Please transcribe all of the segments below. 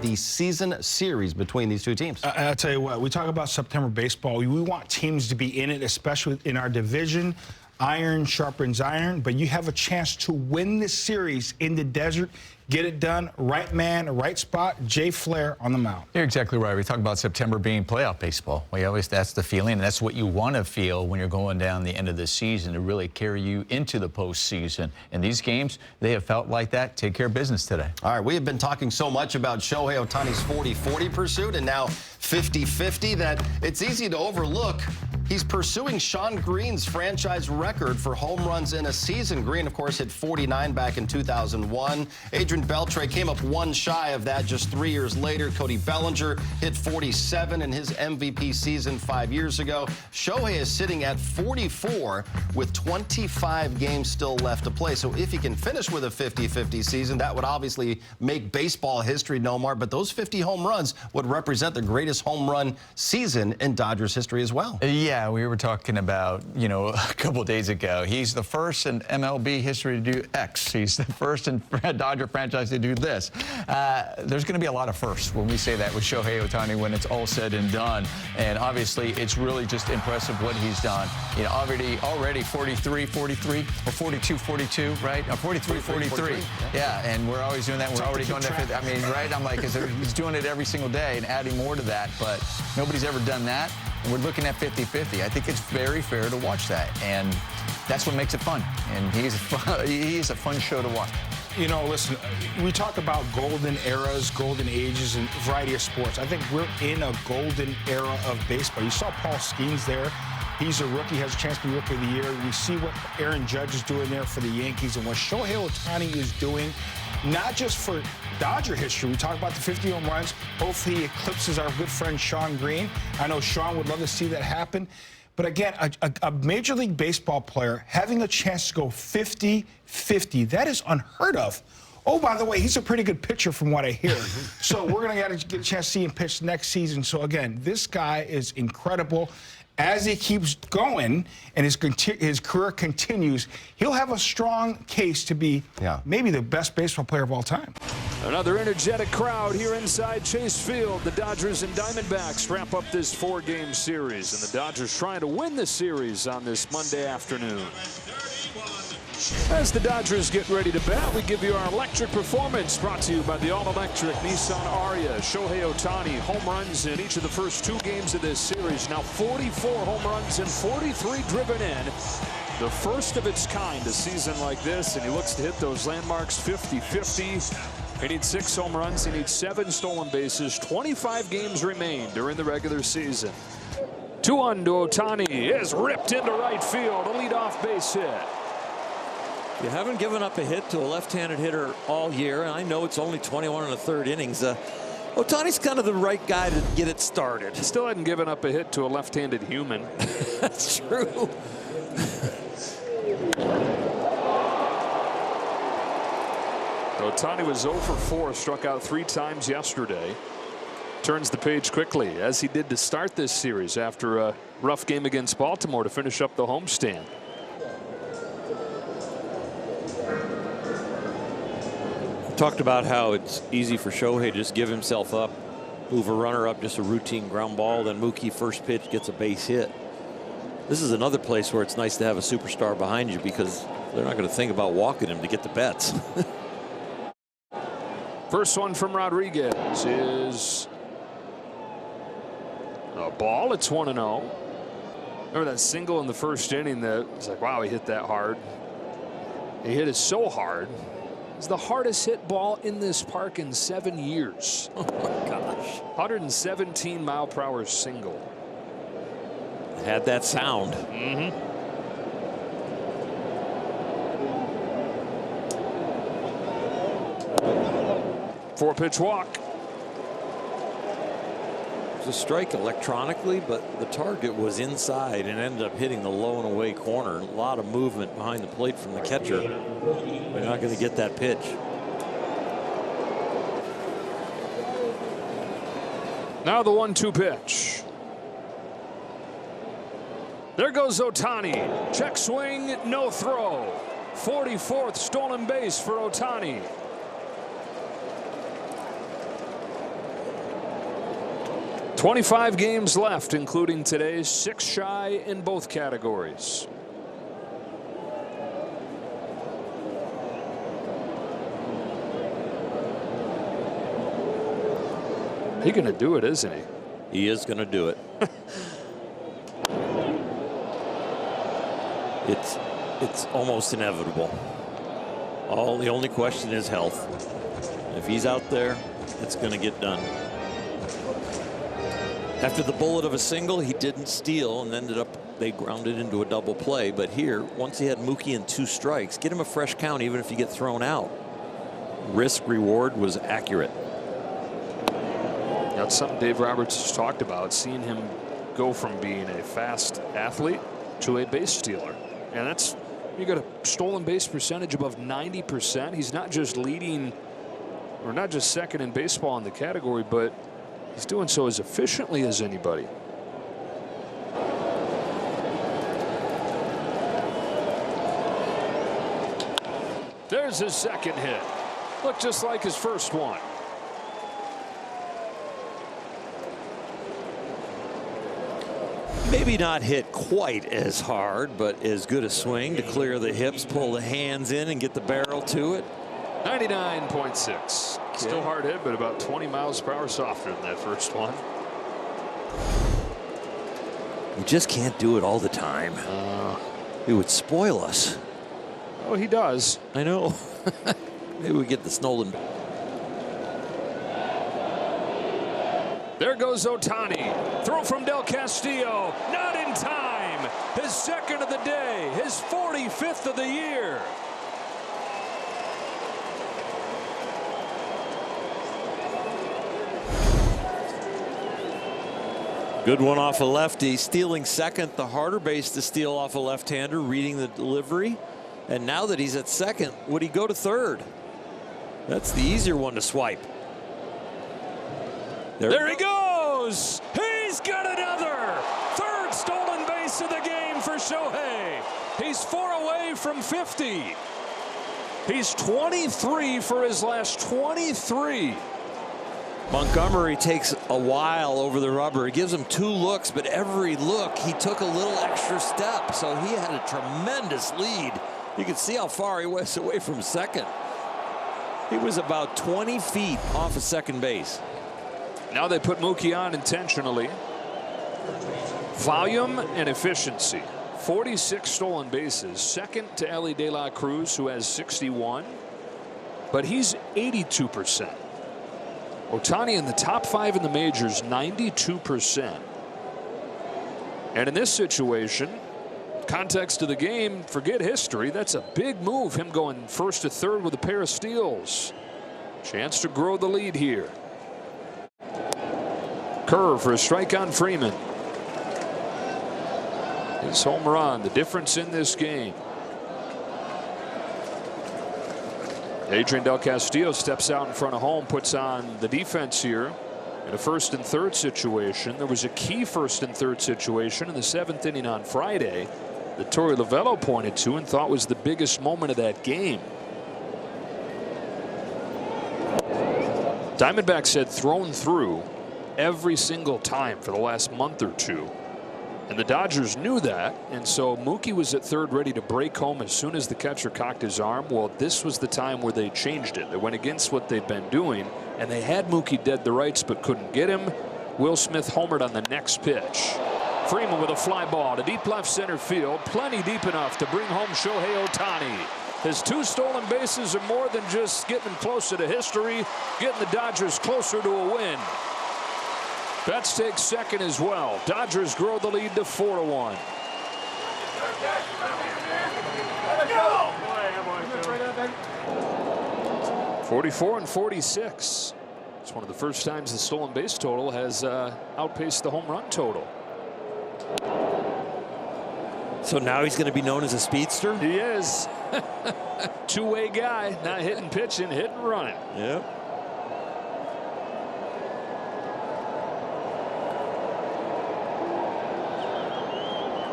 the season series between these two teams. I'll tell you what, we talk about September baseball. We want teams to be in it, especially in our division. Iron sharpens iron, but you have a chance to win this series in the desert. Get it done. Right man, right spot. Jay Flair on the mound. You're exactly right. We talk about September being playoff baseball. That's the feeling, and that's what you want to feel when you're going down the end of the season to really carry you into the postseason. And these games, they have felt like that. Take care of business today. All right, we have been talking so much about Shohei Ohtani's 40-40 pursuit and now 50-50 that it's easy to overlook. He's pursuing Sean Green's franchise record for home runs in a season. Green, of course, hit 49 back in 2001. Adrian Beltre came up one shy of that just 3 years later. Cody Bellinger hit 47 in his MVP season 5 years ago. Shohei is sitting at 44 with 25 games still left to play. So if he can finish with a 50-50 season, that would obviously make baseball history, Nomar. But those 50 home runs would represent the greatest home run season in Dodgers history as well. Yeah, we were talking about, a couple days ago. He's the first in MLB history to do X. He's the first in Dodger franchise to do this. There's going to be a lot of firsts when we say that with Shohei Ohtani when it's all said and done. And obviously, it's really just impressive what he's done. Already 43, or 42, right? 43. Yeah, and we're always doing that. We're already doing that. I mean, right? I'm like, he's doing it every single day and adding more to that, but nobody's ever done that. And we're looking at 50-50. I think it's very fair to watch that, and that's what makes it fun. And he's a fun show to watch. Listen, we talk about golden eras, golden ages, and a variety of sports. I think we're in a golden era of baseball. You saw Paul Skeens there. He's a rookie, has a chance to be Rookie of the Year. We see what Aaron Judge is doing there for the Yankees and what Shohei Ohtani is doing, not just for Dodger history. We talk about the 50 home runs. Hopefully he eclipses our good friend Sean Green. I know Sean would love to see that happen. But again, a Major League Baseball player having a chance to go 50-50, that is unheard of. Oh, by the way, he's a pretty good pitcher from what I hear. So we're going to get a chance to see him pitch next season. So again, this guy is incredible. As he keeps going and his career continues, he'll have a strong case to be maybe the best baseball player of all time. Another energetic crowd here inside Chase Field. The Dodgers and Diamondbacks wrap up this 4-game series, and the Dodgers trying to win the series on this Monday afternoon. As the Dodgers get ready to bat, we give you our electric performance, brought to you by the all-electric Nissan Ariya. Shohei Ohtani, home runs in each of the first 2 games of this series. Now 44 home runs and 43 driven in. The first of its kind a season like this, and he looks to hit those landmarks 50-50. He needs 6 home runs. He needs 7 stolen bases. 25 games remain during the regular season. 2-1 to Ohtani is ripped into right field. A leadoff base hit. You haven't given up a hit to a left-handed hitter all year, and I know it's only 21 1/3 innings. Ohtani's kind of the right guy to get it started. Still hadn't given up a hit to a left-handed human. That's true. Ohtani was 0 for 4, struck out 3 times yesterday. Turns the page quickly, as he did to start this series after a rough game against Baltimore to finish up the homestand. Talked about how it's easy for Shohei to just give himself up, move a runner up, just a routine ground ball, then Mookie first pitch gets a base hit. This is another place where it's nice to have a superstar behind you because they're not going to think about walking him to get the bets. First one from Rodriguez is a ball. It's 1-0. Remember that single in the first inning that it's like, wow, he hit that hard. He hit it so hard. It's the hardest hit ball in this park in 7 years. Oh my gosh. 117 mile-per-hour single. Had that sound. Mm-hmm. 4-pitch walk. It was a strike electronically, but the target was inside and ended up hitting the low and away corner. A lot of movement behind the plate from the catcher. They're not going to get that pitch. Now the 1-2 pitch. There goes Ohtani. Check swing, no throw. 44th stolen base for Ohtani. 25 games left, including today's 6 shy in both categories. He's going to do it, isn't he? He is going to do it. It's almost inevitable. The only question is health. If he's out there, it's going to get done. After the bullet of a single, he didn't steal and ended up, they grounded into a double play. But here, once he had Mookie in 2 strikes, get him a fresh count even if you get thrown out. Risk reward was accurate. That's something Dave Roberts has talked about, seeing him go from being a fast athlete to a base stealer. And that's, you got a stolen base percentage above 90%. He's not just leading, or not just second in baseball in the category, but he's doing so as efficiently as anybody. There's his second hit. Looked just like his first one. Maybe not hit quite as hard, but as good a swing to clear the hips, pull the hands in, and get the barrel to it. 99.6. Still hard hit, but about 20 miles per hour softer than that first one. We just can't do it all the time. It would spoil us. Oh, he does. I know. Maybe we get the stolen. There goes Ohtani. Throw from Del Castillo. Not in time. His second of the day. His 45th of the year. Good one off a lefty. Stealing second, the harder base to steal off a left-hander, reading the delivery. And now that he's at second, would he go to third? That's the easier one to swipe. There he goes. He's got another. Third stolen base of the game for Shohei. He's 4 away from 50. He's 23 for his last 23. Montgomery takes a while over the rubber. He gives him 2 looks, but every look he took a little extra step. So he had a tremendous lead. You can see how far he was away from second. He was about 20 feet off of second base. Now they put Mookie on intentionally. Volume and efficiency. 46 stolen bases. Second to Elly De La Cruz, who has 61. But he's 82%. Ohtani in the top 5 in the majors, 92%. And in this situation, context of the game, forget history. That's a big move, him going first to third with a pair of steals. Chance to grow the lead here. Curve for a strike on Freeman. His home run, the difference in this game. Adrian Del Castillo steps out in front of home, puts on the defense here in a first and third situation. There was a key first and third situation in the 7th inning on Friday that Torey Lovullo pointed to and thought was the biggest moment of that game. Diamondbacks had thrown through every single time for the last month or two. And the Dodgers knew that, and so Mookie was at third ready to break home as soon as the catcher cocked his arm. Well, this was the time where they changed it. They went against what they'd been doing, and they had Mookie dead to rights but couldn't get him. Will Smith homered on the next pitch. Freeman with a fly ball to deep left center field, plenty deep enough to bring home Shohei Ohtani. His 2 stolen bases are more than just getting closer to history, getting the Dodgers closer to a win. Betts takes second as well. Dodgers grow the lead to 4-1. 44 and 46. It's one of the first times the stolen base total has outpaced the home run total. So now he's going to be known as a speedster? He is. Two-way guy, not hitting, pitching, hitting, running. Yep.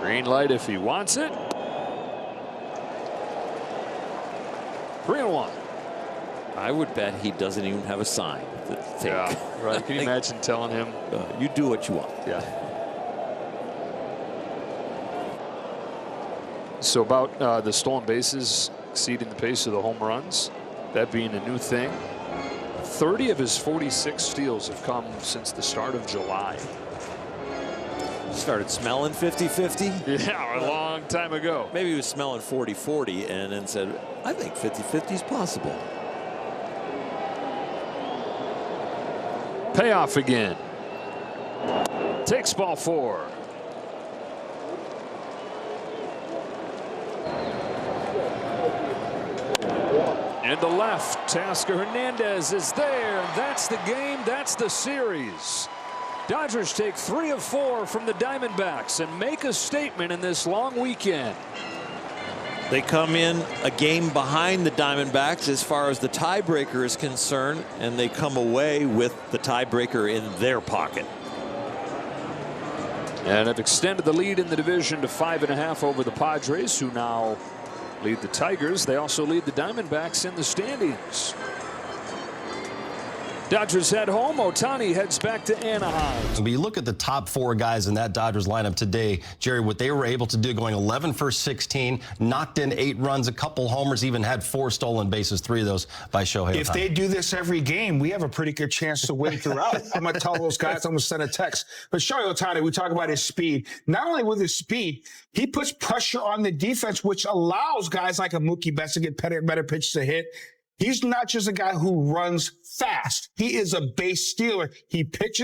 Green light if he wants it. 3-1. I would bet he doesn't even have a sign that take. Yeah, right. Can you imagine telling him? You do what you want. Yeah. So about the stolen bases exceeding the pace of the home runs, that being a new thing. 30 of his 46 steals have come since the start of July. Started smelling 50-50. Yeah, a long time ago. Maybe he was smelling 40-40 and then said, I think 50-50 is possible. Payoff again. Takes ball 4. And to left, Tasker Hernandez is there. That's the game. That's the series. Dodgers take 3 of 4 from the Diamondbacks and make a statement in this long weekend. They come in a game behind the Diamondbacks as far as the tiebreaker is concerned, and they come away with the tiebreaker in their pocket. And have extended the lead in the division to 5.5 over the Padres, who now lead the Tigers. They also lead the Diamondbacks in the standings. Dodgers head home. Ohtani heads back to Anaheim. But you look at the top 4 guys in that Dodgers lineup today, Jerry, what they were able to do, going 11 for 16, knocked in 8 runs, a couple homers, even had 4 stolen bases, 3 of those by Shohei Ohtani. If they do this every game, we have a pretty good chance to win throughout. I'm going to tell those guys, I'm going to send a text. But Shohei Ohtani, we talk about his speed. Not only with his speed, he puts pressure on the defense, which allows guys like a Mookie Betts to get better pitches to hit. He's not just a guy who runs fast. He is a base stealer. He picks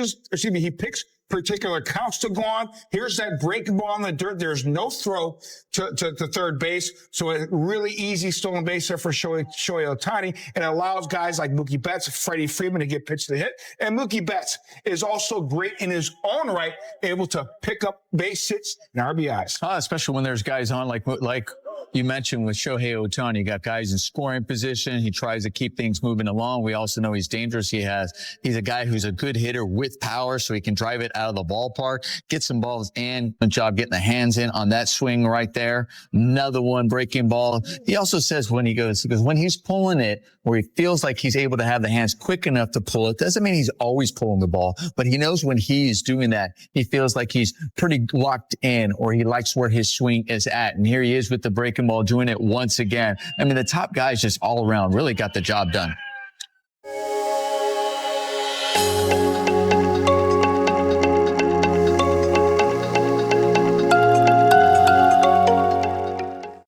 particular counts to go on. Here's that breaking ball in the dirt. There's no throw to third base. So a really easy stolen base there for Shohei Ohtani. And it allows guys like Mookie Betts, Freddie Freeman to get pitched to hit. And Mookie Betts is also great in his own right, able to pick up base hits and RBIs. Especially when there's guys on like you mentioned with Shohei Ohtani, you got guys in scoring position. He tries to keep things moving along. We also know he's dangerous. He's a guy who's a good hitter with power, so he can drive it out of the ballpark, get some balls in. Good job getting the hands in on that swing right there. Another one breaking ball. He also says when he's pulling it, where he feels like he's able to have the hands quick enough to pull it. Doesn't mean he's always pulling the ball, but he knows when he's doing that, he feels like he's pretty locked in, or he likes where his swing is at. And here he is with the breaking ball, doing it once again. I mean, the top guys just all around really got the job done.